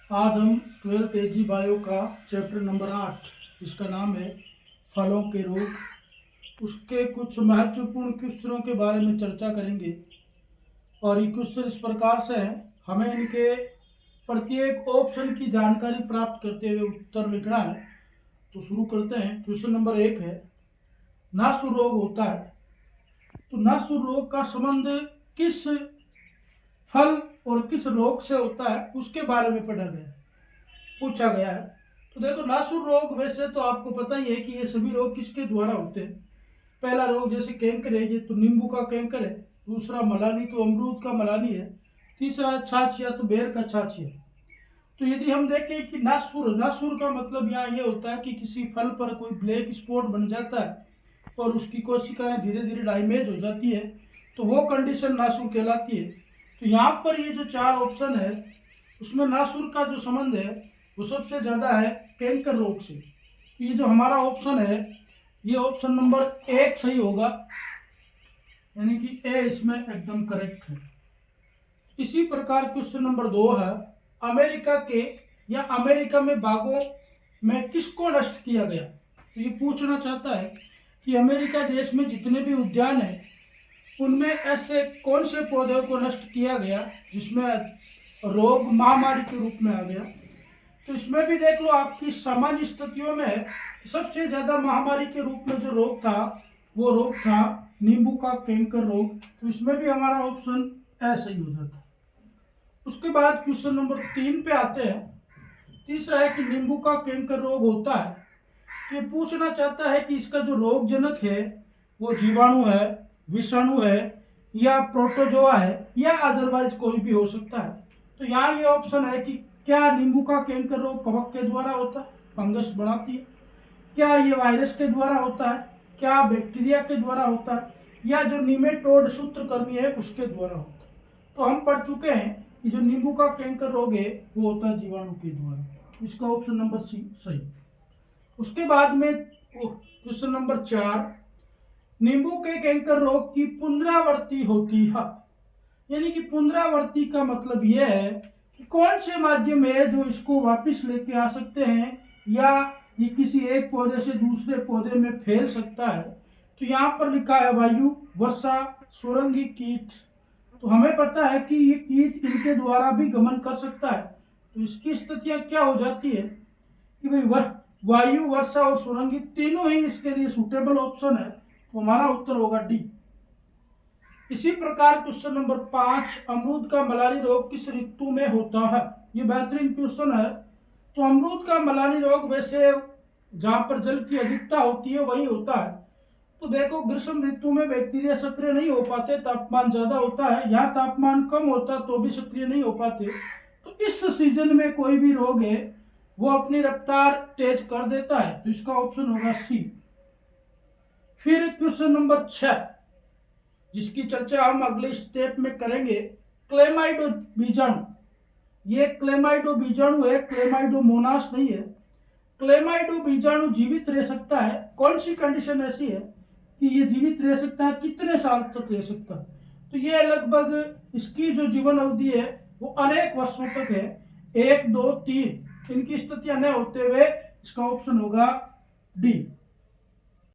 आज हम 12th एजी bio का चैप्टर नंबर 8, इसका नाम है फलों के रोग, उसके कुछ महत्वपूर्ण क्वेश्चनों के बारे में चर्चा करेंगे। और ये क्वेश्चन इस प्रकार से हैं, हमें इनके प्रत्येक ऑप्शन की जानकारी प्राप्त करते हुए उत्तर लिखना है। तो शुरू करते हैं। क्वेश्चन नंबर 1 है, नासुर रोग होता है तो नासुर रोग का संबंध किस फल और किस रोग से होता है उसके बारे में पूछा गया है। तो देखो, नासुर रोग वैसे तो आपको पता ही है कि ये सभी रोग किसके द्वारा होते हैं। पहला रोग जैसे कैंकर है, ये तो नींबू का कैंकर है। दूसरा मलानी तो अमरूद का मलानी है। तीसरा छाछिया तो बेर का छाछिया। तो यदि हम देखें कि नासुर नासुर का मतलब यहाँ ये होता है कि किसी फल पर कोई ब्लैक स्पॉट बन जाता है और उसकी कोशिकाएं धीरे धीरे डैमेज हो जाती है, तो वो कंडीशन नासुर कहलाती है। तो यहाँ पर ये जो 4 ऑप्शन है उसमें नासुर का जो संबंध है वो सबसे ज़्यादा है कैंकर रोग से। ये जो हमारा ऑप्शन है ये ऑप्शन नंबर 1 सही होगा, यानी कि ए इसमें एकदम करेक्ट है। इसी प्रकार क्वेश्चन नंबर 2 है, अमेरिका के या अमेरिका में बागों में किसको नष्ट किया गया। तो ये पूछना चाहता है कि अमेरिका देश में जितने भी उद्यान हैं उनमें ऐसे कौन से पौधों को नष्ट किया गया जिसमें रोग महामारी के रूप में आ गया। तो इसमें भी देख लो, आपकी सामान्य स्थितियों में सबसे ज़्यादा महामारी के रूप में जो रोग था वो रोग था नींबू का कैंकर रोग। तो इसमें भी हमारा ऑप्शन ए सही हो जाता है। उसके बाद क्वेश्चन नंबर 3 पे आते हैं। तीसरा है कि नींबू का कैंकर रोग होता है। ये पूछना चाहता है कि इसका जो रोग जनक है वो जीवाणु है, विषाणु है या प्रोटोजोआ है या अदरवाइज कोई भी हो सकता है। तो यहाँ ये ऑप्शन है कि क्या नींबू का कैंकर रोग कवक के द्वारा होता है, फंगस बनाती है, क्या ये वायरस के द्वारा होता है, क्या बैक्टीरिया के द्वारा होता है, या जो निमेटोड सूत्रकृमि है उसके द्वारा होता है। तो हम पढ़ चुके हैं कि जो नींबू का कैंकर रोग है वो होता है जीवाणु के द्वारा। इसका ऑप्शन नंबर सी सही। उसके बाद में क्वेश्चन नंबर 4, नींबू के कैंकर रोग की पुनरावृत्ति होती है। यानी कि पुनरावृत्ति का मतलब यह है कि कौन से माध्यम है जो इसको वापस लेके आ सकते हैं या ये किसी एक पौधे से दूसरे पौधे में फैल सकता है। तो यहाँ पर लिखा है वायु, वर्षा, सुरंगी कीट। तो हमें पता है कि ये कीट इनके द्वारा भी गमन कर सकता है। तो इसकी स्थितियाँ क्या हो जाती है कि भाई वायु, वर्षा और सुरंगी तीनों ही इसके लिए सूटेबल ऑप्शन है। तो हमारा उत्तर होगा डी। इसी प्रकार क्वेश्चन नंबर 5, अमरूद का मलानी रोग किस ऋतु में होता है। ये बेहतरीन क्वेश्चन है। तो अमरूद का मलानी रोग वैसे जहाँ पर जल की अधिकता होती है वही होता है। तो देखो, ग्रीष्म ऋतु में बैक्टीरिया सक्रिय नहीं हो पाते, तापमान ज्यादा होता है। यहाँ तापमान कम होता तो भी सक्रिय नहीं हो पाते। तो इस सीजन में कोई भी रोग है वो अपनी रफ्तार तेज कर देता है। तो इसका ऑप्शन होगा सी। फिर क्वेश्चन नंबर 6, जिसकी चर्चा हम अगले स्टेप में करेंगे, क्लेमाइडो बीजाणु। ये क्लेमाइडो बीजाणु है, क्लेमाइडोमोनास नहीं है। क्लेमाइडो बीजाणु जीवित रह सकता है। कौन सी कंडीशन ऐसी है कि ये जीवित रह सकता है, कितने साल तक रह सकता है। तो ये लगभग इसकी जो जीवन अवधि है वो अनेक वर्षों तक है, 1, 2, 3। इनकी स्थितियां न होते हुए इसका ऑप्शन होगा डी।